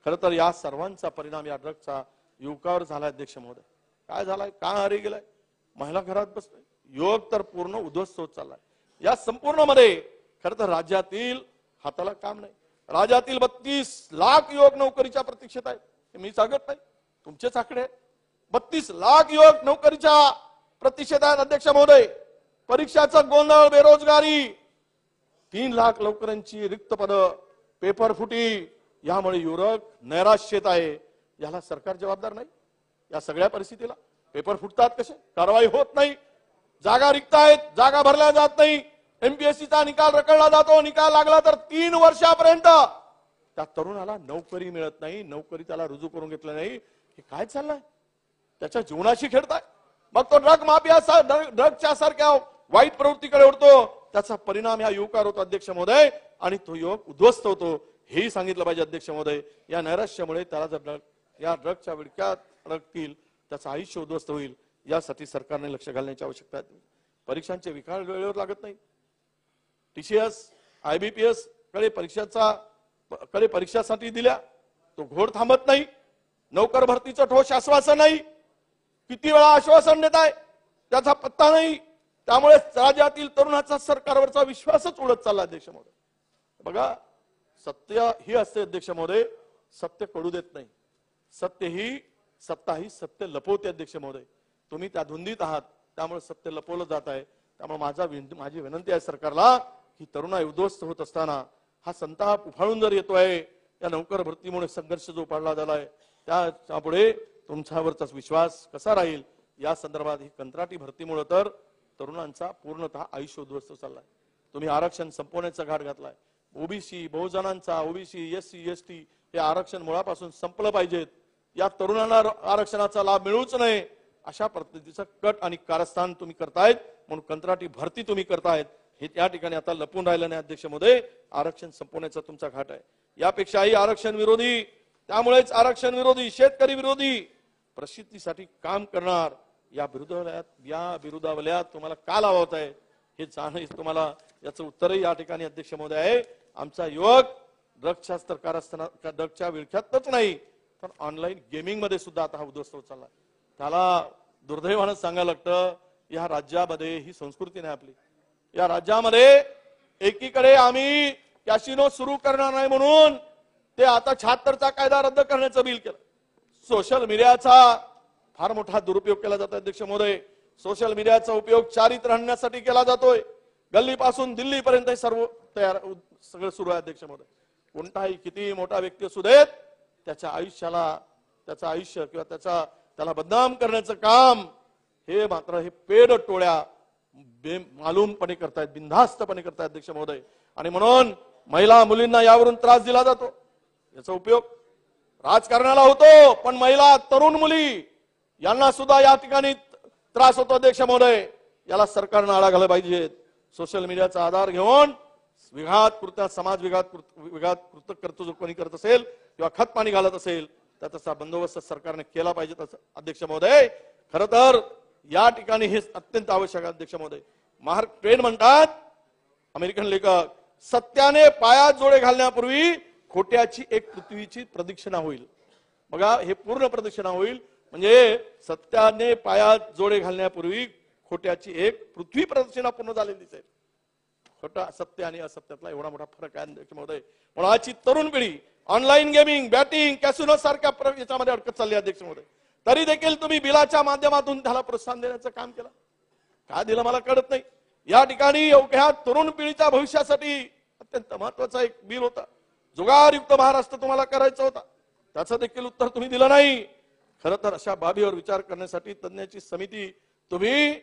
खरं तर या सर्वांचा परिणाम या ड्रगचा युवकावर झालाय अध्यक्ष महोदय. काय झालाय, का हरी गेलाय, महिला घरात बसले, युवक तर पूर्ण उद्ध्वस्त होत चाललाय. या संपूर्ण मध्ये खरं तर राज्यातील हाताला काम नाही. राज्यातील 32 लाख युवक नोकरीच्या प्रतीक्षेत आहेत. हे मी सांगत नाही, तुमचेच आकडे. 32 लाख युवक नोकरीच्या प्रतीक्षेत आहेत अध्यक्ष महोदय. परीक्षाचा गोंधळ, बेरोजगारी, 3 लाख नोकऱ्यांची रिक्त पद, पेपर फुटी, यामुळे युवक नैराश्येत आहे. याला सरकार जबाबदार नाही. या सगळ्या परिस्थितीला पेपर फुटतात कसे, कारवाई होत नाही, जागा रिक्त आहेत, जागा भरल्या जात नाही, एमपीएससीचा निकाल रखडला जातो, निकाल लागला तर 3 वर्षापर्यंत त्या तरुणाला नोकरी मिळत नाही, नोकरी त्याला रुजू करून घेतलं नाही. हे काय चाललंय, त्याच्या जीवनाशी खेळताय. मग तो ड्रग माफिया, ड्रगच्या सारख्या वाईट प्रवृत्तीकडे ओढतो. त्याचा परिणाम या युवकावर होतो अध्यक्ष महोदय, आणि तो युवक उद्ध्वस्त होतो. हेही सांगितलं पाहिजे अध्यक्ष महोदय. या नैराश्यामुळे त्याला जर या ड्रगच्या विळख्यात अडकतील, त्याचं आयुष्य उद्ध्वस्त होईल. यासाठी सरकारने लक्ष घालण्याची आवश्यकता आहे. परीक्षांचे निकाल वेळेवर लागत नाही. टीसीएस, आयबीपीएस कडे परीक्षासाठी दिल्या, तो घोड थांबत नाही. नोकर भरतीचं ठोस आश्वासन नाही. किती वेळा आश्वासन देत आहे, त्याचा पत्ता नाही. त्यामुळे राज्यातील तरुणाचा सरकारवरचा विश्वासच उडत चालला अध्यक्ष महोदय. बघा, सत्य ही असते अध्यक्ष महोदय, सत्य कळू देत नाही. सत्ता ही सत्य लपवते अध्यक्ष महोदय. तुम्ही त्या धुंदीत आहात, त्यामुळे सत्य लपवलं जात आहे. त्यामुळे माझी विनंती आहे सरकारला की तरुणाई उद्ध्वस्त होत असताना हा संताप उफाळून जर येतोय, या नोकर भरतीमुळे संघर्ष जो पाडला झालाय, त्यापुढे तुमच्यावरचाच विश्वास कसा राहील. या संदर्भात ही कंत्राटी भरतीमुळे तर तरुणांचा पूर्णतः आयुष्य उद्ध्वस्त चाललाय. तुम्ही आरक्षण संपवण्याचा घाट घातलाय. ओबीसी, बहुजनांचा, ओबीसी, एससी, एसटी हे आरक्षण मुळापासून संपलं पाहिजेत. या तरुणांना आरक्षणाचा लाभ मिळूच नये, अशा पद्धतीचं कट आणि कारस्थान तुम्ही करतायत. म्हणून कंत्राटी भरती तुम्ही करतायत, हे त्या ठिकाणी आता लपून राहिलं नाही अध्यक्ष महोदय. आरक्षण संपवण्याचा तुमचा घाट आहे. यापेक्षाही आरक्षण विरोधी, त्यामुळेच आरक्षण विरोधी, शेतकरी विरोधी प्रसिद्धीसाठी काम करणार या विरोधावल्यात तुम्हाला का लावत आहे, हे जाणं तुम्हाला याचं उत्तरही या ठिकाणी अध्यक्ष महोदय आहे. आमचा युवक ड्रगच्या विळख्यातच नाही, पण ऑनलाईन गेमिंग मध्ये सुद्धा आता हा उद्ध्वस्त होत चालला. त्याला दुर्दैवानं सांगायला लागतं, या राज्यामध्ये ही संस्कृती नाही आपली. या राज्यामध्ये एकीकडे आम्ही कॅसिनो सुरू करणार नाही म्हणून ते आता 76चा कायदा रद्द करण्याचं बिल केलं. सोशल मीडियाचा फार मोठा दुरुपयोग केला जातो अध्यक्ष महोदय. सोशल मीडियाचा उपयोग चारित्र्य आणण्यासाठी केला जातोय. गल्लीपासून दिल्लीपर्यंत सर्व सगळं सुरू आहे अध्यक्ष महोदय. कोणताही किती मोठा व्यक्ती असू देत, त्याच्या आयुष्य किंवा त्याला बदनाम करण्याचं काम हे मात्र हे पेड टोळ्या बेमालूमपणे करतायत, बिनधास्तपणे करतायत अध्यक्ष महोदय. आणि म्हणून महिला मुलींना यावरून त्रास दिला जातो. याचा उपयोग राजकारणाला होतो, पण महिला, तरुण मुली यांना सुद्धा या ठिकाणी त्रास होतो अध्यक्ष महोदय. याला सरकारने आळा घालायला पाहिजे. सोशल मीडियाचा आधार घेऊन समाज विघात कर्तृत्व कोणी करत असेल किंवा खत पाणी घालत असेल, त्याचा बंदोबस्त सरकारने केला पाहिजे अध्यक्ष महोदय. खरं तर या ठिकाणी हे अत्यंत आवश्यक आहे अध्यक्ष महोदय. मार्क ट्वेन म्हणतात, अमेरिकन लेखक, सत्याने पायात जोडे घालण्यापूर्वी खोट्याची एक पृथ्वीची प्रदक्षिणा होईल. बघा, हे पूर्ण प्रदक्षिणा होईल म्हणजे सत्याने पायात जोडे घालण्यापूर्वी खोट्याची एक पृथ्वी प्रदक्षिणा पूर्ण झालेली दिसेल. खोटा, सत्य आणि असत्यातला एवढा मोठा फरक आहे अध्यक्ष महोदय. म्हणून आजची तरुण पिढी ऑनलाईन गेमिंग, बॅटिंग, कॅसिनो सारख्या याच्यामध्ये अडकत चालली अध्यक्ष महोदय. तरी देखील तुम्ही बिलाच्या माध्यमातून त्याला प्रोत्साहन देण्याचं काम केलं. का दिलं मला कळत नाही. या ठिकाणी ह्या तरुण पिढीच्या भविष्यासाठी अत्यंत महत्वाचा एक बिल होता. जुगारयुक्त महाराष्ट्र तुम्हाला करायचा होता, त्याचं देखील उत्तर तुम्ही दिलं नाही. खरं तर अशा बाबीवर विचार करण्यासाठी तज्ञाची समिती तुम्ही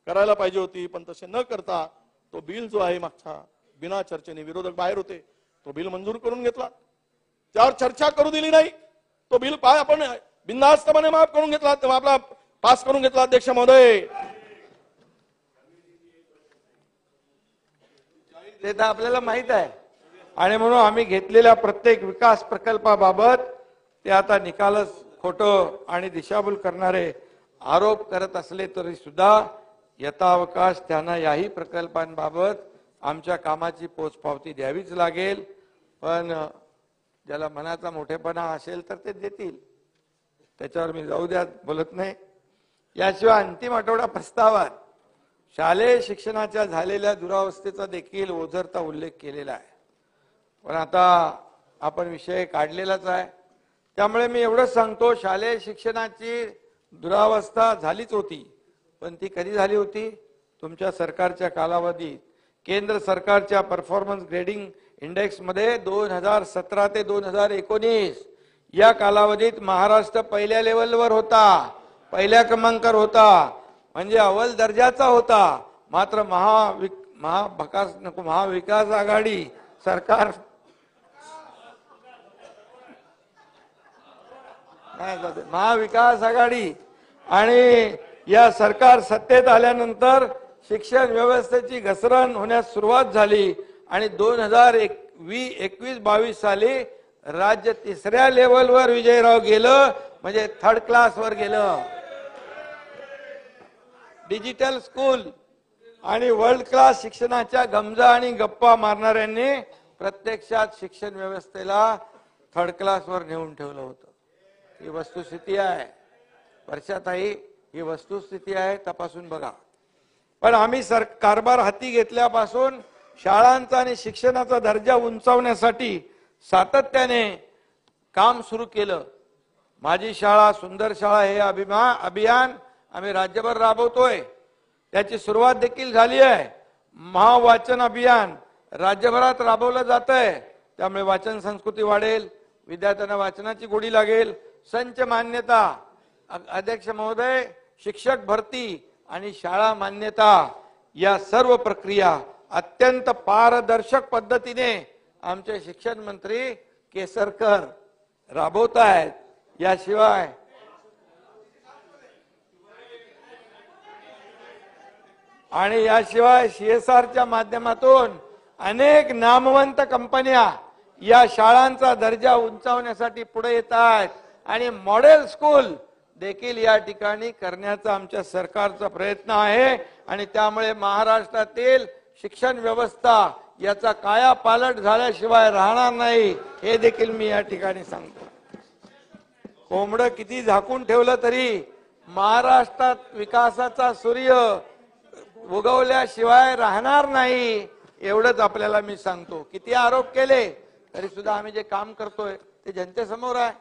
करायला पाहिजे होती, पण तसे न करता तो बिल जो आहे मागच्या बिना चर्चेने विरोधक बाहेर होते, तो बिल मंजूर करून घेतला. त्यावर चर्चा करू दिली नाही. तो बिल आपण बिनधास्तपणे माफ करून घेतला, आपला पास करून घेतला अध्यक्ष महोदय. ते तर आपल्याला माहित आहे. आणि म्हणून आम्ही घेतलेल्या प्रत्येक विकास प्रकल्पाबाबत ते आता निकालच खोटं आणि दिशाभूल करणारे आरोप करत असले तरी सुद्धा यथावकाश त्यांना याही प्रकल्पांबाबत आमच्या कामाची पोचपावती द्यावीच लागेल. पण ज्याला मनाचा मोठेपणा असेल तर ते देतील, त्याच्यावर मी जाऊ द्या बोलत नाही. याशिवाय अंतिम आठवडा प्रस्तावात शालेय शिक्षणाच्या झालेल्या दुरावस्थेचा देखील ओझरता उल्लेख केलेला आहे. पण आता आपण विषय काढलेलाच आहे, त्यामुळे मी एवढंच सांगतो, शालेय शिक्षणाची दुरावस्था झालीच होती, पण ती कधी झाली होती? तुमच्या सरकारच्या कालावधीत. केंद्र सरकारच्या परफॉर्मन्स ग्रेडिंग इंडेक्स मध्ये 2017 ते 2019 या कालावधीत महाराष्ट्र पहिल्या लेवलवर होता, पहिल्या क्रमांकावर होता, म्हणजे अव्वल दर्जाचा होता. मात्र महाविकास आघाडी सरकार महाविकास आघाडी आणि या सरकार सत्तेत आल्यानंतर शिक्षण व्यवस्थेची घसरण होण्यास सुरुवात झाली आणि 2021-22 साली राज्य तिसऱ्या लेवलवर विजयराव गेलं, म्हणजे थर्ड क्लास वर गेलं. डिजिटल स्कूल आणि वर्ल्ड क्लास शिक्षणाच्या गमजा आणि गप्पा मारणाऱ्यांनी प्रत्यक्षात शिक्षण व्यवस्थेला थर्ड क्लास वर नेऊन ठेवलं होतं. ही वस्तुस्थिती आहे वर्षाताई, ही वस्तुस्थिती आहे, तपासून बघा. पण आम्ही कारभार हाती घेतल्यापासून शाळांचा आणि शिक्षणाचा दर्जा उंचावण्यासाठी सातत्याने काम सुरू केलं. माझी शाळा सुंदर शाळा हे अभियान आम्ही राज्यभर राबवतोय. त्याची सुरुवात देखील झाली आहे. महावाचन अभियान राज्यभरात राबवलं जात आहे, त्यामुळे वाचन संस्कृती वाढेल, विद्यार्थ्यांना वाचनाची गोडी लागेल. संच मान्यता, अध्यक्ष महोदय, शिक्षक भरती आणि शाळा मान्यता या सर्व प्रक्रिया अत्यंत पारदर्शक पद्धतीने आमचे शिक्षण मंत्री केसरकर राबवत आहेत. याशिवाय CSRच्या माध्यमातून अनेक नामवंत कंपन्या या शाळांचा दर्जा उंचावण्यासाठी पुढे येत आहेत आणि मॉडेल स्कूल देखील या ठिकाणी करण्याचा आमच्या सरकारचा प्रयत्न आहे. आणि त्यामुळे महाराष्ट्रातील शिक्षण व्यवस्था याचा कायापालट झाल्याशिवाय राहणार नाही, हे देखील मी या ठिकाणी सांगतो. कोंबडं किती झाकून ठेवलं तरी महाराष्ट्रात विकासाचा सूर्य उगवल्याशिवाय राहणार नाही, एवढंच आपल्याला मी सांगतो. किती आरोप केले तरी सुद्धा आम्ही जे काम करतोय ते जनतेसमोर आहे.